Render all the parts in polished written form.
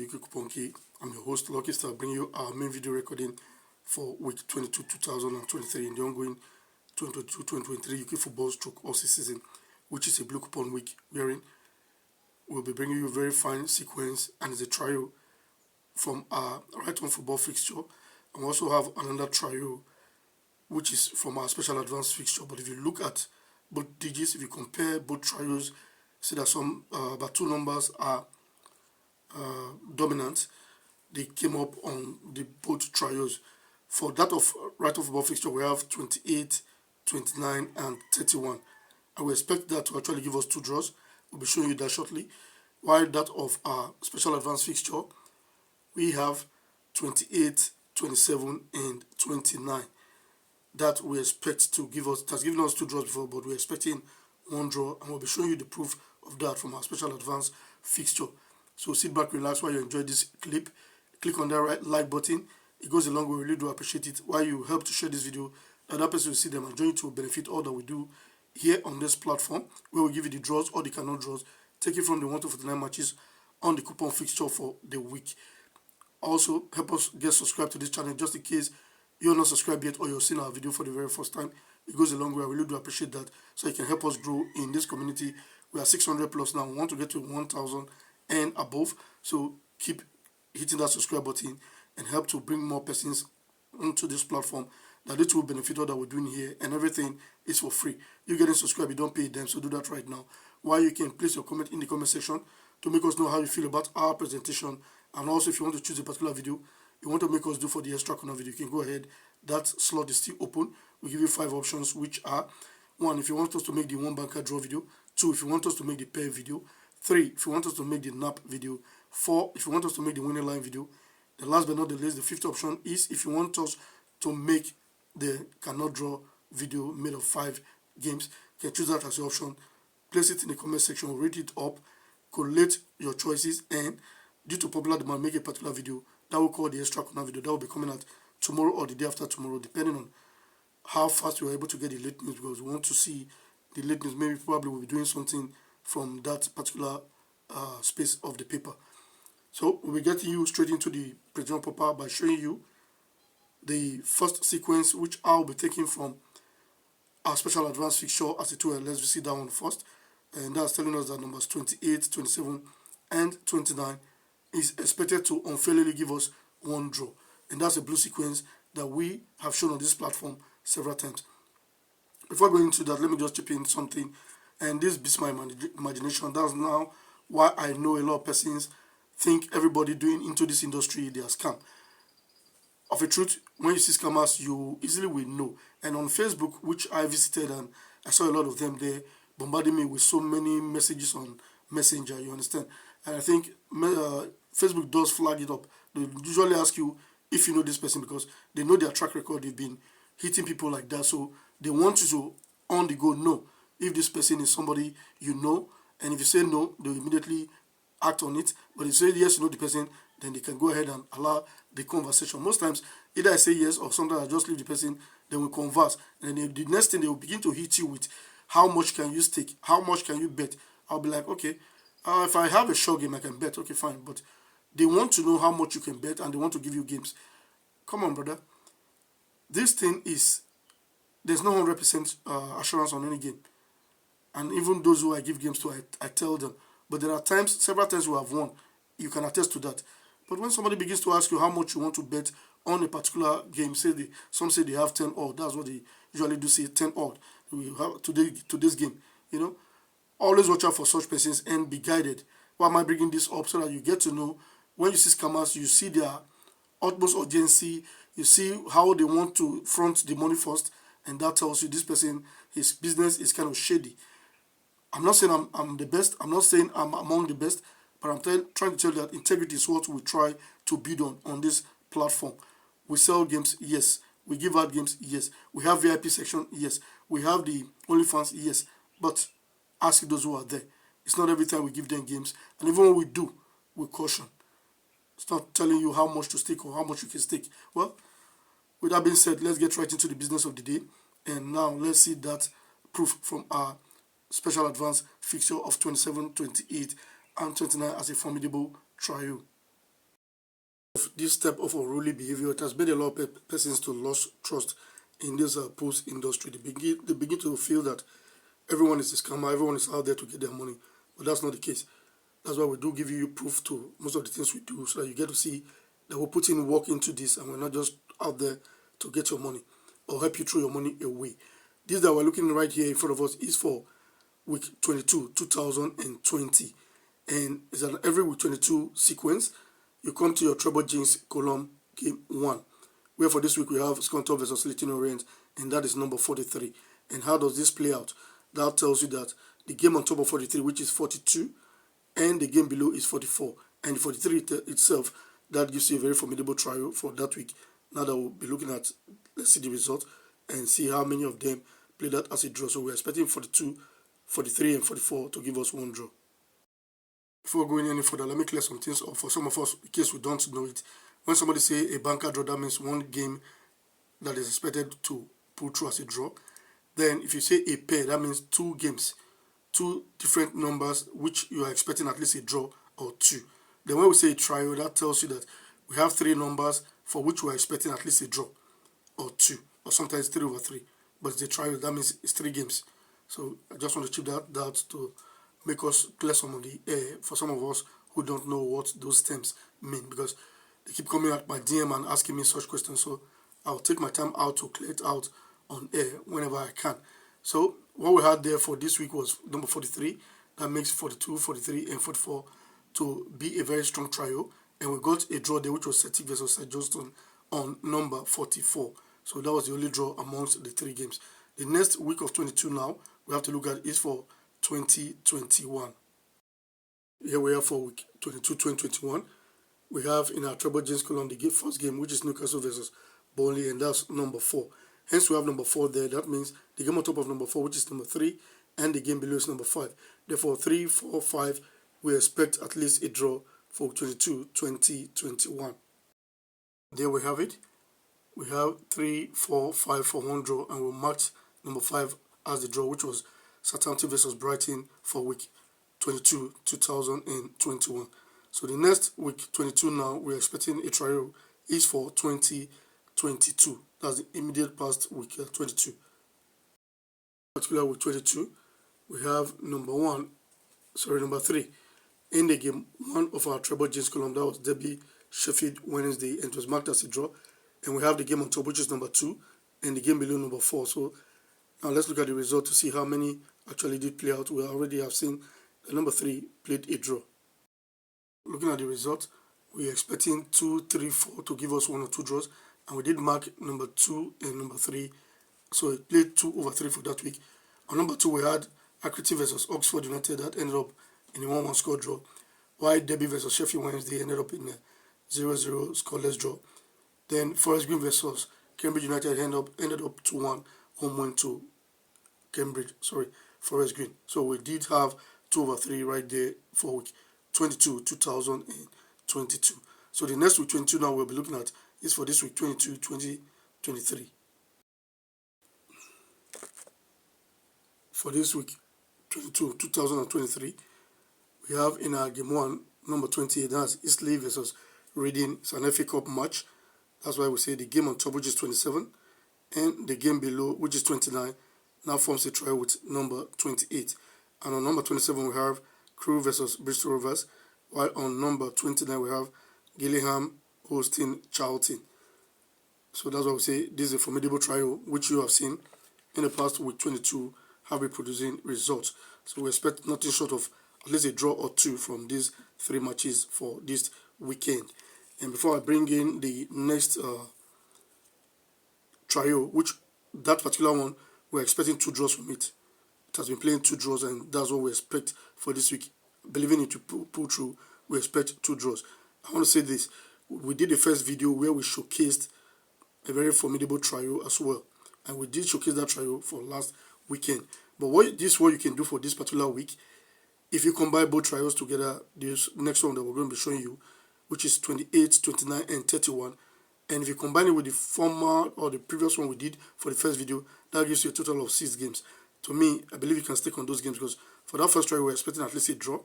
UK Coupon Key. I'm your host, Lucky Star, bringing you our main video recording for week 22, 2023 in the ongoing 2022-2023 UK football stroke all season, which is a blue coupon week, wherein we'll be bringing you a very fine sequence and it's a trial from our right-on football fixture. And we also have another trial, which is from our special advance fixture. But if you look at both digits, if you compare both trials, see that some about two numbers are dominant. They came up on the both trials. For that of right-on football fixture, we have 28, 29, and 31. And we expect that to actually give us two draws. We'll be showing you that shortly. While that of our special advance fixture, we have 28, 27, and 29. That we expect to give us, that's given us two draws before, but we're expecting one draw, and we'll be showing you the proof of that from our special advance fixture. So sit back, relax while you enjoy this clip. Click on that like button. It goes a long way. We really do appreciate it. While you help to share this video, another person will see them and join to benefit all that we do here on this platform, where we give you the draws or the cannot draws, take it from the 1 to 49 matches on the coupon fixture for the week. Also, help us get subscribed to this channel just in case you're not subscribed yet or you're seeing our video for the very first time. It goes a long way. I really do appreciate that. So you can help us grow in this community. We are 600 plus now. We want to get to 1,000 and above. So keep hitting that subscribe button and help to bring more persons onto this platform, that it will benefit all that we're doing here, and everything is for free. You getting subscribed, you don't pay them, so do that right now. While you can place your comment in the comment section to make us know how you feel about our presentation, and also if you want to choose a particular video you want to make us do for the extra corner video, you can go ahead. That slot is still open. We give you 5 options, which are: 1, if you want us to make the one banker draw video; 2, if you want us to make the pair video; 3, if you want us to make the nap video; 4, if you want us to make the winning line video. The last but not the least, the 5th option is if you want us to make the cannot draw video made of 5 games. You can choose that as your option. Place it in the comment section, rate it up, collate your choices, and due to popular demand, make a particular video that will call the extra corner video. That will be coming out tomorrow or the day after tomorrow, depending on how fast we are able to get the late news, because we want to see the late news. Maybe probably we'll be doing something from that particular space of the paper. So we'll be getting you straight into the presentation proper by showing you the first sequence, which I'll be taking from our special advance fixture as a tool. Let's visit that one first. And that's telling us that numbers 28, 27, and 29 is expected to unfairly give us one draw. And that's a blue sequence that we have shown on this platform several times. Before going into that, let me just chip in something. And this beats my imagination. That's now why I know a lot of persons think everybody doing into this industry, they are scam. Of a truth, when you see scammers, you easily will know. And on Facebook, which I visited, and I saw a lot of them there bombarding me with so many messages on Messenger, you understand? And I think Facebook does flag it up. They usually ask you if you know this person, because they know their track record. They've been hitting people like that, so they want you to on the go know if this person is somebody you know. And if you say no, they will immediately act on it. But if you say yes, you know the person, then they can go ahead and allow the conversation. Most times, either I say yes or sometimes I just leave the person, then we converse. And then the next thing, they will begin to hit you with how much can you stake, how much can you bet. I'll be like, okay, if I have a short game, I can bet. Okay, fine. But they want to know how much you can bet, and they want to give you games. Come on, brother. This thing is, there's no 100% assurance on any game. And even those who I give games to, I tell them. But there are times, several times we have won. You can attest to that. But when somebody begins to ask you how much you want to bet on a particular game, some say they have 10 odd. That's what they usually do, say 10 odd. We have today's game. You know, always watch out for such persons and be guided. Why am I bringing this up? So that you get to know, when you see scammers, you see their utmost urgency. You see how they want to front the money first, and that tells you this person, his business is kind of shady. I'm not saying I'm the best. I'm not saying I'm among the best. But I'm trying to tell you that integrity is what we try to build on this platform. We sell games, yes. We give out games, yes. We have VIP section, yes. We have the OnlyFans, yes. But ask those who are there. It's not every time we give them games. And even when we do, we caution. It's not telling you how much to stake or how much you can stake. Well, with that being said, let's get right into the business of the day. And now let's see that proof from our special advance fixture of 27, 28, and 29 as a formidable trial. This step of unruly behavior, it has made a lot of persons to lose trust in this post industry. They begin to feel that everyone is a scammer, everyone is out there to get their money, but that's not the case. That's why we do give you proof to most of the things we do, so that you get to see that we're putting work into this and we're not just out there to get your money or help you throw your money away. This that we're looking right here in front of us is for week 22, 2020, and it's an every week 22 sequence. You come to your treble jeans column, game 1, where for this week we have Skonto versus Leighton Orient, and that is number 43. And how does this play out? That tells you that the game on top of 43, which is 42, and the game below is 44, and 43 itself, that gives you a very formidable trial for that week. Now that we'll be looking at, let's see the result and see how many of them play that as a draw. So we're expecting 42, 43, and 44 to give us one draw. Before going any further, let me clear some things up for some of us in case we don't know it. When somebody say a banker draw, that means one game that is expected to pull through as a draw. Then if you say a pair, that means two games, two different numbers which you are expecting at least a draw or two. Then when we say a trio, that tells you that we have three numbers for which we are expecting at least a draw or two, or sometimes 3/3. But it's a trio, that means it's three games. So I just want to chip that out to make us clear some of the air for some of us who don't know what those terms mean, because they keep coming at my DM and asking me such questions. So I'll take my time out to clear it out on air whenever I can. So what we had there for this week was number 43. That makes 42, 43, and 44 to be a very strong trio. And we got a draw there, which was Celtic versus St. Johnston on number 44. So that was the only draw amongst the three games. The next week of 22 now, we have to look at is for 2021. Here we are for week 22, 2021. We have in our treble James column the first game, which is Newcastle versus Burnley, and that's number 4. Hence, we have number 4 there. That means the game on top of number 4, which is number 3, and the game below is number 5. Therefore, 3, 4, 5, we expect at least a draw for 22, 2021. There we have it. We have 3, 4, 5 for one draw, and we'll mark number 5 as the draw, which was Southampton versus Brighton for week 22, 2021. So the next week 22 now, we're expecting a trial is for 2022. That's the immediate past week 22. Particular week 22, we have number 3 in the game 1 of our treble James column. That was Derby Sheffield Wednesday, and it was marked as a draw. And we have the game on top, which is number 2, and the game below number 4. So now let's look at the result to see how many actually did play out. We already have seen the number 3 played a draw. Looking at the result, we're expecting 2, 3, 4 to give us 1 or 2 draws, and we did mark number 2 and number 3. So it played 2/3 for that week. On number 2, we had Accrington versus Oxford United that ended up in a 1-1 score draw, while Derby versus Sheffield Wednesday ended up in a 0-0 scoreless draw. Then Forest Green versus Cambridge United ended up 2-1 home win to Forest Green. So we did have 2/3 right there for week 22, 2022. So the next week 22 now we'll be looking at is for this week 22, 2023. For this week 22, 2023, we have in our game 1, number 28, that's Eastleigh versus Reading. It's an FA Cup match. That's why we say the game on top, which is 27, and the game below, which is 29, now forms a trial with number 28. And on number 27, we have Crewe versus Bristol Rovers, while on number 29, we have Gillingham hosting Charlton. So that's why we say this is a formidable trial, which you have seen in the past week 22 have been producing results. So we expect nothing short of at least a draw or 2 from these 3 matches for this weekend. And before I bring in the next trial, which that particular one, we're expecting 2 draws from it. It has been playing 2 draws, and that's what we expect for this week. Believing it to pull through, we expect 2 draws. I want to say this. We did the first video where we showcased a very formidable trial as well. And we did showcase that trial for last weekend. But what you can do for this particular week, if you combine both trials together, this next one that we're going to be showing you, which is 28, 29, and 31. And if you combine it with the former or the previous one we did for the first video, that gives you a total of 6 games. To me, I believe you can stick on those games, because for that first trial, we're expecting at least a draw.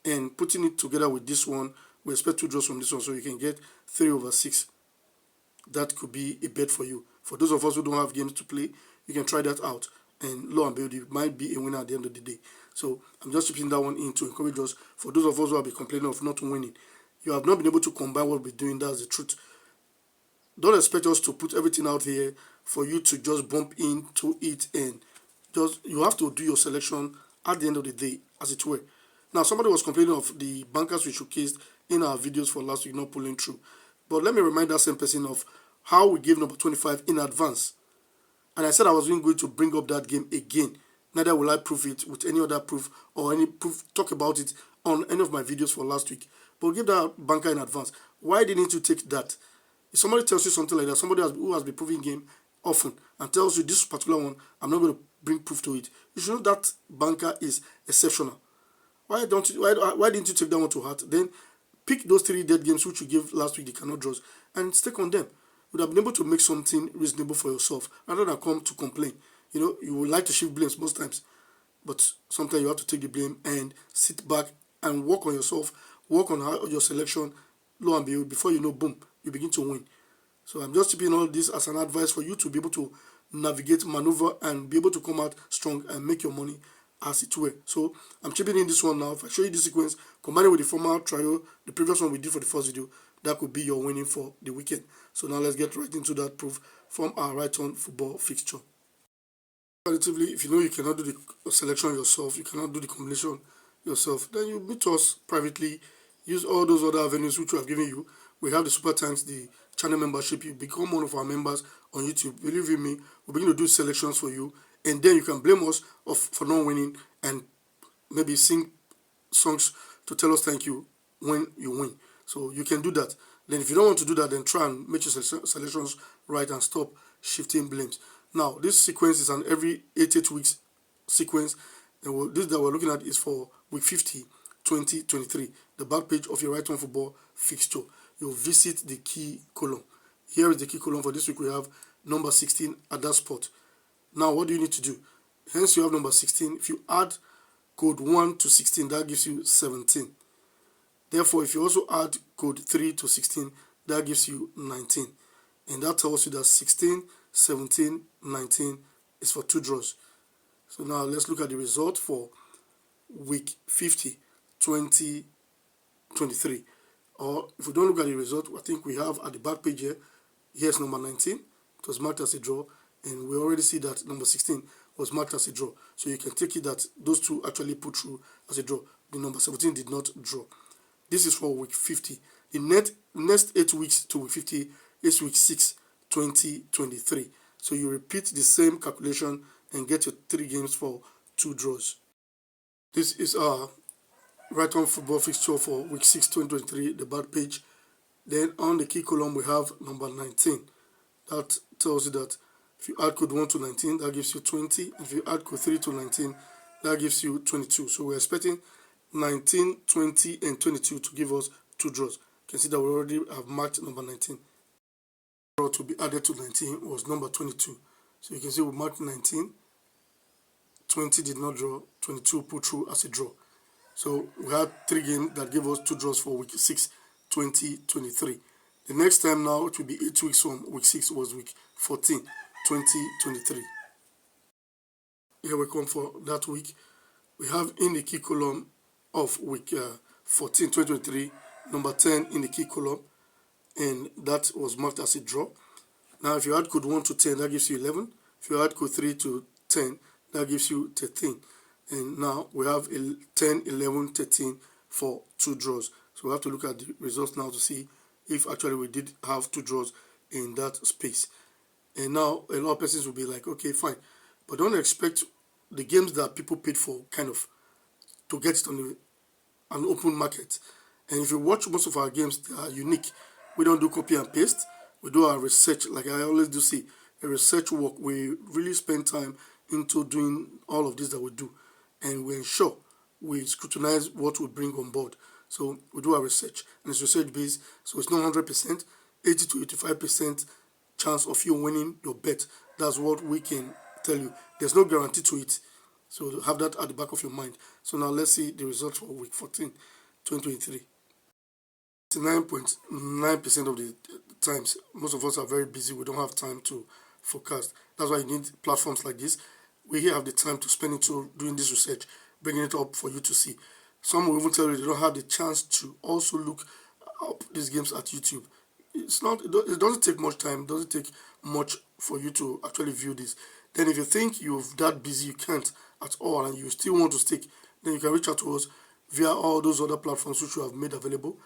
And putting it together with this one, We expect 2 draws from this one, so you can get 3/6. That could be a bet for you. For those of us who don't have games to play, you can try that out. And lo and behold, it might be a winner at the end of the day. So I'm just chipping that one in to encourage us. For those of us who have been complaining of not winning, you have not been able to combine what we're doing. That's the truth. Don't expect us to put everything out here for you to just bump into it, and just you have to do your selection at the end of the day, as it were. Now, somebody was complaining of the bankers we showcased in our videos for last week not pulling through. But let me remind that same person of how we gave number 25 in advance. And I said I was going to bring up that game again. Neither will I prove it with any other proof or any proof, talk about it on any of my videos for last week. But give that banker in advance. Why didn't you take that? If somebody tells you something like that, somebody who has been proving game often and tells you this particular one, I'm not going to bring proof to it, you should know that banker is exceptional. Why didn't you take that one to heart? Then pick those 3 dead games which you gave last week, the cannot draws, and stick on them. You would have been able to make something reasonable for yourself rather than come to complain. You would like to shift blames most times, but sometimes you have to take the blame and sit back and work on yourself, work on your selection. Lo and behold, before you know, boom, you begin to win. So I'm just keeping all this as an advice for you to be able to navigate, maneuver, and be able to come out strong and make your money, as it were. So I'm chipping in this one now. If I show you this sequence, combine it with the former trial, the previous one we did for the first video, that could be your winning for the weekend. So now let's get right into that proof from our right on football fixture. Alternatively, if you know you cannot do the selection yourself, you cannot do the combination yourself, then you meet us privately. Use all those other avenues which we have given you. We have the super thanks, the channel membership. You become one of our members on YouTube. Believe in me, we'll begin to do selections for you, and then you can blame us for not winning and maybe sing songs to tell us thank you when you win. So you can do that. Then if you don't want to do that, then try and make your selections right and stop shifting blames. Now, this sequence is an every 88 weeks sequence, and this that we're looking at is for week 50, 2023, the back page of your right on football fixture. You'll visit the key column. Here is the key column for this week. We have number 16 at that spot. Now, what do you need to do? Hence, you have number 16. If you add code 1 to 16, that gives you 17. Therefore, if you also add code 3 to 16, that gives you 19. And that tells you that 16, 17, 19 is for 2 draws. So now let's look at the result for week 50, 2023. Or if we don't look at the result, I think we have at the back page here, here's number 19. It was marked as a draw. And we already see that number 16 was marked as a draw. So you can take it that those two actually put through as a draw. The number 17 did not draw. This is for week 50. The next 8 weeks to week 50 is week 6, 2023. So you repeat the same calculation and get your 3 games for 2 draws. This is our right on football fixture for week 6, 2023, the back page. Then on the key column, we have number 19. That tells you that if you add code 1 to 19, that gives you 20. If you add code 3 to 19, that gives you 22. So we're expecting 19, 20, and 22 to give us 2 draws. You can see that we already have marked number 19. Draw to be added to 19 was number 22. So you can see we marked 19, 20 did not draw, 22 put through as a draw. So we had 3 games that gave us 2 draws for week 6, 2023. The next time now, it will be 8 weeks from week 6 was week 14, 2023. Here we come for that week. We have in the key column of week 14, 2023, number 10 in the key column, and that was marked as a draw. Now, if you add code 1 to 10, that gives you 11. If you add code 3 to 10, that gives you 13. And now we have 10, 11, 13 for 2 draws. So we have to look at the results now to see if actually we did have 2 draws in that space. And now a lot of persons will be like, okay, fine. But don't expect the games that people paid for kind of to get it on an open market. And if you watch most of our games, they are unique. We don't do copy and paste. We do our research, like I always do say, a research work. We really spend time into doing all of this that we do. And we ensure we scrutinize what we bring on board. So we do our research. And it's research based, so it's not 100%, 80 to 85% chance of you winning your bet. That's what we can tell you. There's no guarantee to it. So have that at the back of your mind. So now let's see the results for week 14, 2023. 99.9% of the times, most of us are very busy. We don't have time to forecast. That's why you need platforms like this. We here have the time to spend into doing this research, bringing it up for you to see. Some will even tell you they don't have the chance to also look up these games at YouTube. It's not. It doesn't take much time. It doesn't take much for you to actually view this. Then, if you think you're that busy, you can't at all, and you still want to stick, then you can reach out to us via all those other platforms which we have made available.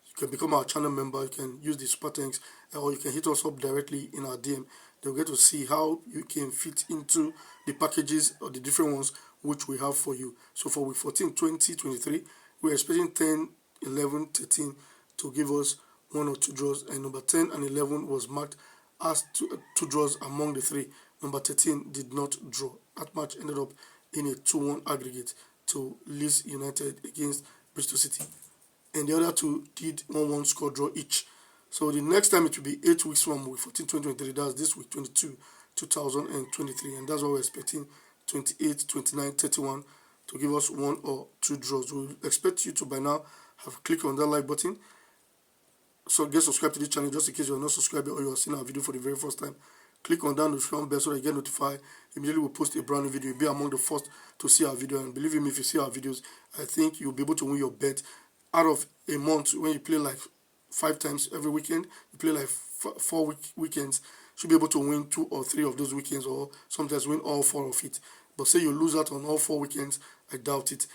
You can become our channel member. You can use the super thanks, or you can hit us up directly in our DM. They'll get to see how you can fit into the packages or the different ones which we have for you. So for week 14, 2023, we're expecting 10, 11, 13 to give us one or two draws, and number 10 and 11 was marked as two draws among the three. Number 13 did not draw. That match ended up in a 2-1 aggregate to Leeds United against Bristol City, and the other two did 1-1 score draw each. So the next time it will be 8 weeks from week 14, 2023. That's this week 22, 2023, and that's what we're expecting. 28, 29, 31 to give us one or two draws. We expect you to by now have clicked on that like button. So get subscribed to this channel just in case you're not subscribed or you're seeing our video for the very first time. Click on that notification bell so that you get notified immediately we post a brand new video. You'll be among the first to see our video, and believe me, if you see our videos, I think you'll be able to win your bet. Out of a month, when you play like 5 times every weekend, you play like 4 weekends, you should be able to win 2 or 3 of those weekends, or sometimes win all 4 of it. But say you lose out on all 4 weekends, I doubt it.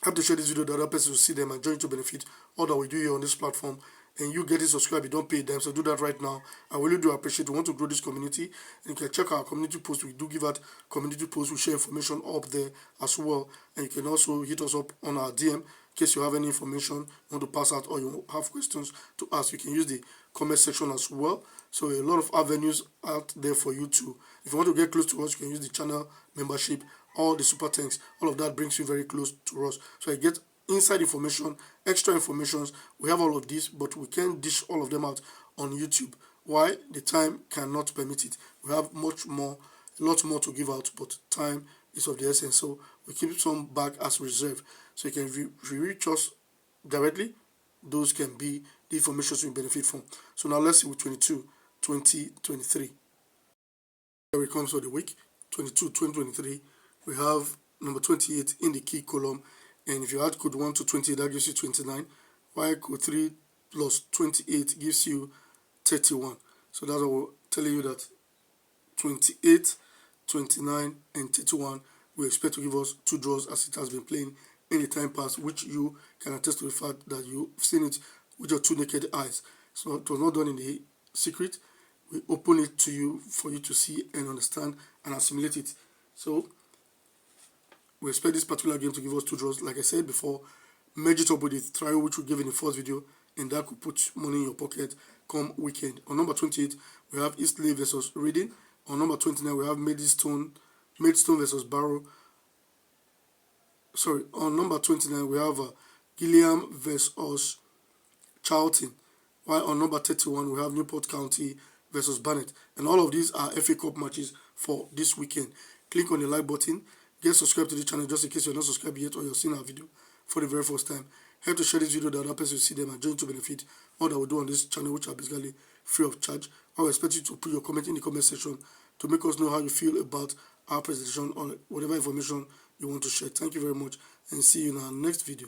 I have to share this video, the other person will see them and join to benefit all that we do here on this platform. And you get it subscribed, you don't pay them, so do that right now. I really do appreciate it. We want to grow this community, and you can check our community post. We do give out community posts. We share information up there as well, and you can also hit us up on our DM in case you have any information you want to pass out or you have questions to ask. You can use the comment section as well. So a lot of avenues out there for you to, if you want to get close to us, you can use the channel membership, all the super thanks. All of that brings you very close to us. So I get inside information, extra informations. We have all of this, but we can't dish all of them out on YouTube. Why? The time cannot permit it. We have much more, a lot more to give out, but time is of the essence. So we keep some back as reserve. So you can, if you reach us directly, those can be the information you benefit from. So now let's see with 22, 2023. Here it comes for the week 22, 2023. We have number 28 in the key column. And if you add code 1 to 28, that gives you 29. While code 3 plus 28 gives you 31. So that's what we're telling you, that 28, 29, and 31, we expect to give us 2 draws as it has been playing in the time past, which you can attest to the fact that you've seen it with your 2 naked eyes. So it was not done in the secret. We open it to you for you to see and understand and assimilate it. So we expect this particular game to give us 2 draws. Like I said before, merge it up with the trial which we gave in the first video, and that could put money in your pocket come weekend. On number 28, we have Eastleigh versus Reading. On number 29, we have Maidstone versus Barrow. Sorry, on number 29, we have Gillingham versus Charlton. While on number 31, we have Newport County versus Barnet. And all of these are FA Cup matches for this weekend. Click on the like button. Get subscribed to the channel just in case you're not subscribed yet or you're seeing our video for the very first time. Help to share this video, the other person will see them and join to benefit all that we do on this channel, which are basically free of charge. I will expect you to put your comment in the comment section to make us know how you feel about our presentation or whatever information you want to share. Thank you very much, and see you in our next video.